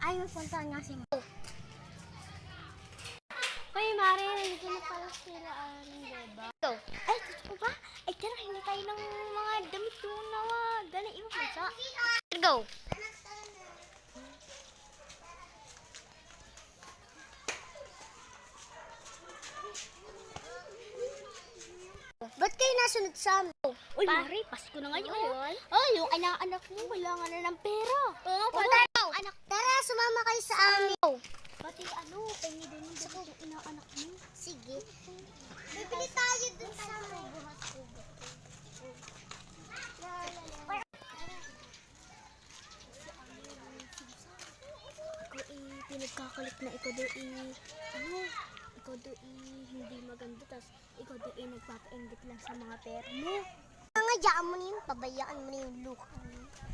Ay, magpunta nga si Mare. Hoy, Mare, nandito na pala sila, diba? Go. Ay, totoo ba? Ay, tara, hindi tayo ng mga damit yung nawa. Dali, iba pa sa. Go. Ba't kayo nasunod sa amin? Uy, Mari, Pasko na ngayon. Ay, yung anak mo, wala nga na ng pera. Oo, anak. Tara, sumama kayo sa amin. Pati pengi din yung damit yung inaanak mo. Sige. Bibili tayo dun sa buhat-buhat. Pinagkakalit na ikaw daw ikaw daw hindi maganda, tas ikaw daw nagpapainggit lang sa mga pera mo. Nga, mo na yun, pabayaan mo na yung luha mo.